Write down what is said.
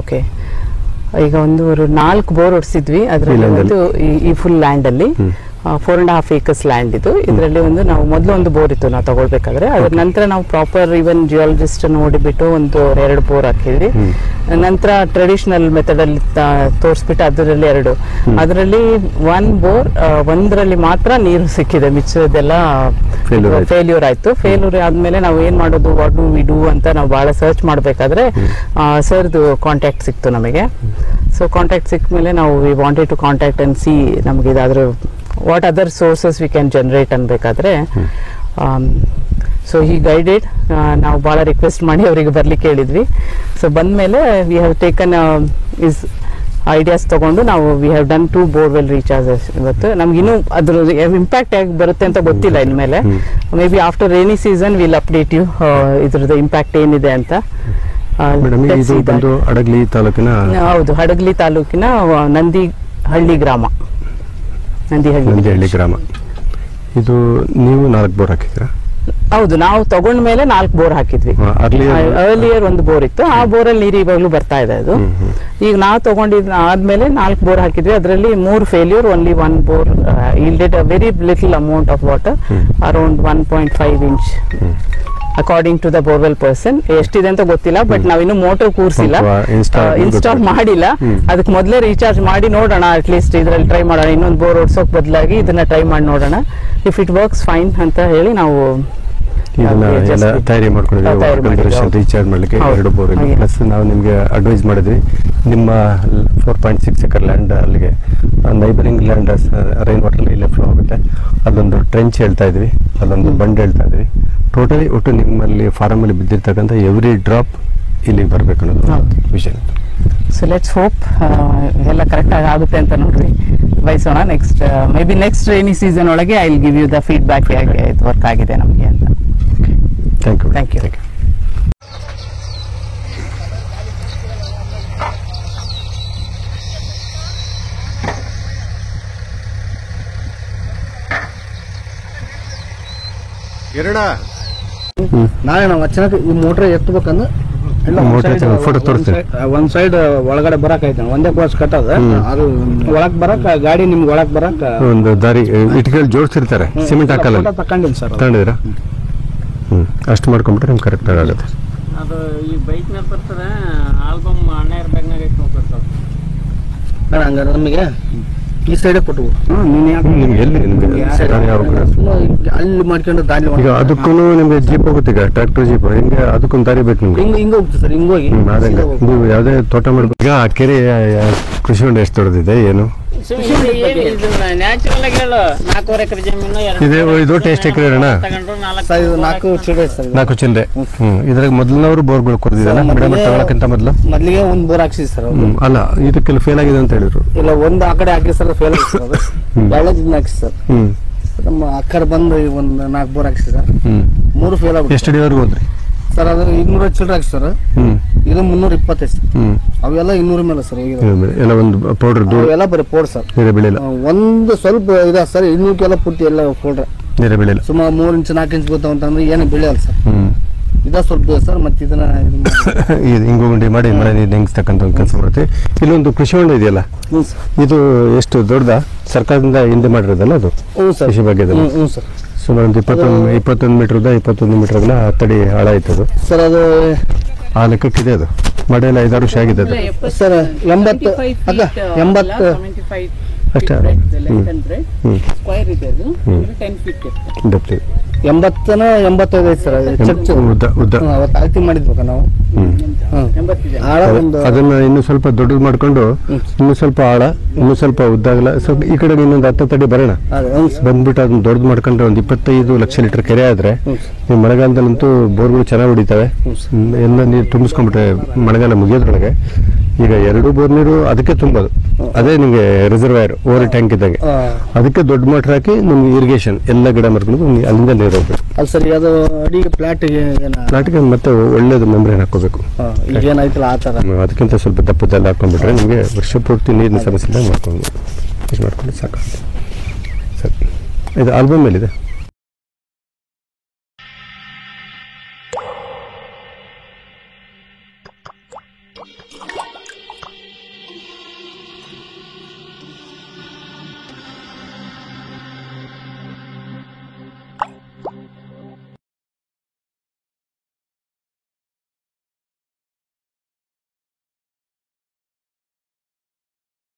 Okay, ಈಗ ಒಂದು 4 bore ಹೊಡ್ಸಿದ್ವಿ ಅದರಲ್ಲಿ ಒಂದು ಈ ಫುಲ್ ಲ್ಯಾಂಡ್ ಅಲ್ಲಿ 4.5 acres ಲ್ಯಾಂಡ್ ಇದು. ಇದರಲ್ಲಿ ನಾವು ಮೊದಲು ಒಂದು ಬೋರ್ ಇತ್ತು ನಾವು ತಗೊಳ್ಬೇಕಾದ್ರೆ, ಅದ್ರ ನಂತರ ನಾವು ಪ್ರಾಪರ್ ಇವನ್ ಜಿಯಾಲಜಿಸ್ಟ್ ನೋಡಿಬಿಟ್ಟು 2 ಬೋರ್ ಹಾಕಿದ್ವಿ. ನಂತರ ಟ್ರೆಡಿಷನಲ್ ಮೆಥಡ್ ಅಲ್ಲಿ ತೋರಿಸ್ಬಿಟ್ಟು ಅದರಲ್ಲಿ 2, ಅದರಲ್ಲಿ 1 ಬೋರ್ ಒಂದರಲ್ಲಿ ಮಾತ್ರ ನೀರು ಸಿಕ್ಕಿದೆ, ಮಿಚ್ಚದೆಲ್ಲ ಫೇಲ್ಯೂರ್ ಆಯ್ತು. ಫೇಲ್ಯೂರ್ ಆದ್ಮೇಲೆ ನಾವು ಏನ್ ಮಾಡೋದು, ವಾಟ್ ಡು ವಿ ಡೂ ಅಂತ ನಾವು ಬಹಳ ಸರ್ಚ್ ಮಾಡಬೇಕಾದ್ರೆ ಸರ್ದು ಕಾಂಟ್ಯಾಕ್ಟ್ ಸಿಕ್ತು ನಮಗೆ. ಸೊ ಕಾಂಟ್ಯಾಕ್ಟ್ ಸಿಕ್ಕ ಮೇಲೆ ನಾವು we wanted to contact and see ನಮಗೆ ಇದಾದ್ರೂ what other sources we can generate ಅನ್ಬೇಕಾದ್ರೆ. ಸೊ ಹಿ ಗೈಡೆಡ್, ನಾವು ಭಾಳ ರಿಕ್ವೆಸ್ಟ್ ಮಾಡಿ ಅವರಿಗೆ ಬರ್ಲಿಕ್ಕೆ ಹೇಳಿದ್ವಿ. ಸೊ ಬಂದಮೇಲೆ we have taken his ideas ತಗೊಂಡು ನಾವು we have done 2 borewell recharges. ಇವತ್ತು ನಮ್ಗಿನ್ನೂ ಅದ್ರ ಇಂಪ್ಯಾಕ್ಟ್ ಹೇಗೆ ಬರುತ್ತೆ ಅಂತ ಗೊತ್ತಿಲ್ಲ. ಇನ್ಮೇಲೆ maybe after rainy season will update you ಇದ್ರದ್ದು ಇಂಪ್ಯಾಕ್ಟ್ ಏನಿದೆ ಅಂತ. ಹಡಗಲಿ ತಾಲೂಕಿನ, ಹೌದು, ಹಡಗಲಿ ತಾಲೂಕಿನ ನಂದಿಹಳ್ಳಿ ಗ್ರಾಮ. ನಂದಿಹಳ್ಳಿ ಗ್ರಾಮ. ಇದು ನೀವು 4 ಬೋರ್ ಹಾಕಿದ್ರಾ? ಹೌದು, ನಾವು ತಗೊಂಡ ಮೇಲೆ 4 ಬೋರ್ ಹಾಕಿದ್ವಿ. ಅರ್ಲಿಯರ್ 1 ಬೋರ್ ಇತ್ತು, ಆ ಬೋರಲ್ಲಿ ನೀರು ಇವಾಗಲೂ ಬರ್ತಾ ಇದೆ ಅದು. ಈಗ ನಾವು ತಗೊಂಡಿದ್ ಆದ್ಮೇಲೆ 4 ಬೋರ್ ಹಾಕಿದ್ವಿ. ಅದರಲ್ಲಿ 3 failure, only 1 bore yielded a very little amount of water, around 1.5 inch according to the borewell person. ಎಷ್ಟಿದೆ ಅಂತ ಗೊತ್ತಿಲ್ಲ, ಬಟ್ ನಾವಿನ್ನು ಮೋಟರ್ ಕೂರಿಸಿಲ್ಲ, ಇನ್ಸ್ಟಾಲ್ ಮಾಡಿಲ್ಲ. ಅದಕ್ಕೆ ಮೊದಲೇ ರೀಚಾರ್ಜ್ ಮಾಡಿ ನೋಡೋಣ, ಅಟ್ಲೀಸ್ಟ್ ಇದ್ರಲ್ಲಿ ಟ್ರೈ ಮಾಡೋಣ. ಇನ್ನೊಂದು ಬೋರ್ ಓಡಿಸೋಕ್ ಬದಲಾಗಿ ಇದನ್ನ ಟ್ರೈ ಮಾಡಿ ನೋಡೋಣ. ಇಫ್ ಇಟ್ ವರ್ಕ್ಸ್ ಫೈನ್ ಅಂತ ಹೇಳಿ ನಾವು ತಯಾರಿ ಮಾಡ್ಕೊಂಡಿದ್ವಿ ರೀಚಾರ್ಜ್ ಮಾಡ್ಲಿಕ್ಕೆ 2 ಬೋರ್. ಪ್ಲಸ್ ನಾವು ನಿಮ್ಗೆ ಅಡ್ವೈಸ್ ಮಾಡಿದ್ವಿ, ನಿಮ್ಮ 4.6 acre ಲ್ಯಾಂಡ್ ಅಲ್ಲಿಗೆ ನೈಬರಿಂಗ್ ಲ್ಯಾಂಡ್ ರೈನ್ ವಾಟರ್ ಇಲ್ಲೇ ಫ್ಲೋ ಆಗುತ್ತೆ, ಅಲ್ಲೊಂದು ಟ್ರೆಂಚ್ ಹೇಳ್ತಾ ಇದ್ವಿ, ಅಲ್ಲೊಂದು ಬಂಡ್ ಹೇಳ್ತಾ ಇದ್ವಿ. ಟೋಟಲಿ ಒಟ್ಟು ನಿಮ್ಮಲ್ಲಿ ಫಾರಮಲ್ಲಿ ಬಿದ್ದಿರ್ತಕ್ಕಂಥ ಎವ್ರಿ ಡ್ರಾಪ್ ಇಲ್ಲಿಗೆ ಬರಬೇಕು ಅನ್ನೋದು ವಿಷಯ. ಸೊ ಲೆಟ್ಸ್ ಹೋಪ್ ಎಲ್ಲ ಕರೆಕ್ಟ್ ಆಗುತ್ತೆ ಅಂತ ನೋಡ್ರಿ ಬಯಸೋಣ. Maybe next rainy season ಒಳಗೆ I will give you the feedback ಹೇಗೆ ಇದು ವರ್ಕ್ ಆಗಿದೆ ನಮಗೆ ಅಂತ. Thank you. ನಾಳೆ ನಾವು ಅಚಾನಕ್ ಈ ಮೋಟ್ರ್ ಎತ್ತಬೇಕಂದ್ರೆ ಫೋಟೋ ತೋರಿಸ್ತೀನಿ. ಒಂದ್ ಸೈಡ್ ಒಳಗಡೆ ಬರಕ್ ಐತೆ, ಒಂದೇ ಕೋರ್ಸ್ ಕಟ್ಟದ, ಅದು ಒಳಗ್ ಬರಕ್ ಗಾಡಿ ನಿಮ್ಗೆ ಒಳಗ್ ಬರಕ್ ಒಂದು ದಾರಿ ಇಟ್ಕೊಂಡು ಜೋಡಿಸಿರ್ತಾರೆ, ಸಿಮೆಂಟ್ ಹಾಕಲ್ಲ. ತಕೊಂಡಿಲ್ಲ ಸರ್, ತಗೊಂಡಿದ್ದೀರಾ? ಅಷ್ಟು ಮಾಡ್ಕೊಂಡ್ಬಿಟ್ರೆ ನಿಮ್ಗೆ ಕರೆಕ್ಟ್ ಆಗುತ್ತೆ. ಅದು ಈ ಬೈಕ್ ನ ಬರ್ತದೆ, ಆಲ್ಬಮ್ ಅಣ್ಣ ಬ್ಯಾಗ್ನಾಗ ಐತೆ ನೋಡ್ತಾರೆ ಹಂಗಾರೆ ನಮಗೆ ಈ ಸೈಡೇ ಕೊಟ್ಟು ಅಲ್ಲಿ ಮಾಡ್ಕೊಂಡು ದಾರಿ. ಈಗ ಅದಕ್ಕೂ ನಿಮ್ಗೆ ಜೀಪ್ ಹೋಗುತ್ತೆ, ಈಗ ಟ್ರ್ಯಾಕ್ಟರ್ ಜೀಪ್ ಹಿಂಗೆ ಅದಕ್ಕೊಂದು ದಾರಿ ಬೇಕು ನಿಮ್ಗೆ. ಹಿಂಗೆ ಹೋಗ್ತದೆ ಸರ್, ಹಿಂಗೋಗಿ ನೀವು ಯಾವುದೇ ತೋಟ ಮಾಡ್ಬೇಕು. ಈಗ ಆ ಕೆರೆ ಕೃಷಿ ಹೊಂಡ ಎಷ್ಟು ದೊಡ್ಡದಿದೆ ಏನು? ನ್ಯಾಚುರಲ್ ಆಗಿ ಹೇಳು, 4 ಎಕರೆ ಜಮೀನು ಇದು ಎಷ್ಟು ಎಕರೆ ಅಣ್ಣ? 4 ಚಿಲ್ಲರೆ ಸರ್. 4 ಚಿಲ್ಲರೆ. ಇದ್ರಾಗ ಮೊದಲಿನವರು ಬೋರ್ಗಳು ಕೊಡ್ತಿದ್ದಾರೆ ಮೇಡಮ್ ತಗೊಳಕ್ಕಿಂತ ಮೊದಲಿಗೆ ಒಂದು ಬೋರ್ ಹಾಕ್ಸಿದ್ ಸರ್. ಅಲ್ಲ, ಇದಕ್ಕೆಲ್ಲ ಫೇಲ್ ಆಗಿದೆ ಅಂತ ಹೇಳಿದ್ರು. ಇಲ್ಲ, ಒಂದು ಆ ಕಡೆ ಹಾಕಿ ಸರ್, ಫೇಲ್ ಆಗಿ ಸರ್. ಒಳ್ಳೆದಿನ ಹಾಕಿ ಸರ್. ನಮ್ಮ ಅಕ್ಕರ್ ಬಂದು ಒಂದು 4 ಬೋರ್ ಹಾಕಿ ಸರ್, 3 ಫೇಲ್ ಆಗಿ. ಎಷ್ಟು ಅಡಿವರೆಗೂ ಹೋದ್ರಿ ಸರ್? ಅದು 200 ಚಿಲ್ಲರೆ ಹಾಕಿ ಸರ್. ಇದು 325. ಅವೆಲ್ಲ 200 ಮೇಲೆ ಸರ್. ಎಲ್ಲ ಒಂದು ಪೌಡರ್ ಎಲ್ಲ ಬರೀ ಪೌಡರ್ ಸರ್, ಬೆಳೆಯಲ್ಲ. ಒಂದು ಸ್ವಲ್ಪ ಇದೆ ಸರ್, 200 ಪೂರ್ತಿ ಎಲ್ಲ ಪೌಡರ್ ನೀರೇ ಬೆಳೆಯಲ್ಲ. ಸುಮಾರು 3 ಇಂಚ್ 4 ಇಂಚ್ ಗೊತ್ತಾವ ಅಂತಂದ್ರೆ ಏನು ಬೆಳೆಯಲ್ಲ ಸರ್. ಇದ ಸ್ವಲ್ಪ ಸರ್. ಮತ್ತೆ ಇದನ್ನ ಹಿಂಗು ಗುಂಡಿ ಮಾಡಿ ಮಳೆ ನೀರು ನೆಂಗಿಸ್ತಕ್ಕಂಥ ಒಂದು ಕೆಲಸ ಮಾಡುತ್ತೆ. ಇಲ್ಲೊಂದು ಕೃಷಿ ಹೊಂಡ ಇದೆಯಲ್ಲ, ಇದು ಎಷ್ಟು ದೊಡ್ಡದ? ಸರ್ಕಾರದಿಂದ ಹಿಂದೆ ಮಾಡಿರೋದಲ್ಲ ಅದು ಕೃಷಿ ಬಗ್ಗೆ? ಸುಮಾರು ಒಂದು 21 ಮೀಟರ್ದ 21 ಮೀಟರ್ಗಳ 10 ಅಡಿ ಆಳ ಆಯ್ತದು ಸರ್. ಅದು ಆ ಲೆಕ್ಕಕ್ಕಿದೆ. ಅದು ಮಳೆ ಎಲ್ಲ 5-6 ವರ್ಷ ಆಗಿದೆ ಅದು ಸರ್. 80 ಅಷ್ಟೇ. ಡೆಪ್ತ್ 85 ಐತೆ ಸರ್. ಉದ್ದ ಅಳತಿ ಮಾಡಿದ್ಬೇಕ ನಾವು. ಅದನ್ನ ಇನ್ನು ಸ್ವಲ್ಪ ದೊಡ್ಡದು ಮಾಡ್ಕೊಂಡು ಇನ್ನು ಸ್ವಲ್ಪ ಆಳ, ಇನ್ನು ಸ್ವಲ್ಪ ಉದ್ದಾಗಲ, ಸ್ವಲ್ಪ ಈ ಕಡೆ ಇನ್ನೊಂದು 10 ಅಡಿ ಬರೋಣ. ಬಂದ್ಬಿಟ್ಟು ಅದನ್ನ ದೊಡ್ಡದು ಮಾಡ್ಕೊಂಡ್ರೆ ಒಂದು 25 ಲಕ್ಷ ಲೀಟರ್ ಕೆರೆ ಆದ್ರೆ ನೀವು ಮಳೆಗಾಲದಲ್ಲಂತೂ ಬೋರ್ಗಳು ಚೆನ್ನಾಗಿ ಹೊಡಿತಾವೆ. ಎಲ್ಲ ನೀರು ತುಂಬಿಸ್ಕೊಂಡ್ಬಿಟ್ರೆ ಮಳೆಗಾಲ ಮುಗಿಯೋದ್ರೊಳಗೆ ಈಗ 2 ಬೋರ್ ನೀರು ಅದಕ್ಕೆ ತುಂಬೋದು. ಅದೇ ನಿಮಗೆ ರಿಸರ್ವಾಯರ್ ಓವರ್ ಟ್ಯಾಂಕ್ ಇದ್ದಂಗೆ. ಅದಕ್ಕೆ ದೊಡ್ಡ ಮೋಟರ್ ಹಾಕಿ ನಿಮ್ಗೆ ಇರಿಗೇಷನ್ ಎಲ್ಲ ಗಿಡ ಮರಗಳು ಅಲ್ಲಿಂದ ನೀರು ಹೋಗ್ಬೇಕು. ಸರಿ, ಅದು ಅಡಿಗೆ ಪ್ಲಾಟ್ಗೆ ಮತ್ತೆ ಒಳ್ಳೇದು ಮೆಂಬ್ರೇನ್ ಹಾಕೋಬೇಕು. ಏನಾಯ್ತಲ್ಲ ಆ ಥರ. ಅದಕ್ಕಿಂತ ಸ್ವಲ್ಪ ದಪ್ಪದಲ್ಲಿ ಹಾಕೊಂಡ್ಬಿಟ್ರೆ ನಿಮಗೆ ವರ್ಷ ಪೂರ್ತಿ ನೀರಿನ ಸಮಸ್ಯೆ ಮಾಡ್ಕೊಂಡು ಸಾಕು. ಸರಿ, ಇದು ಆಲ್ಬಮ್ ಮೇಲಿದೆ.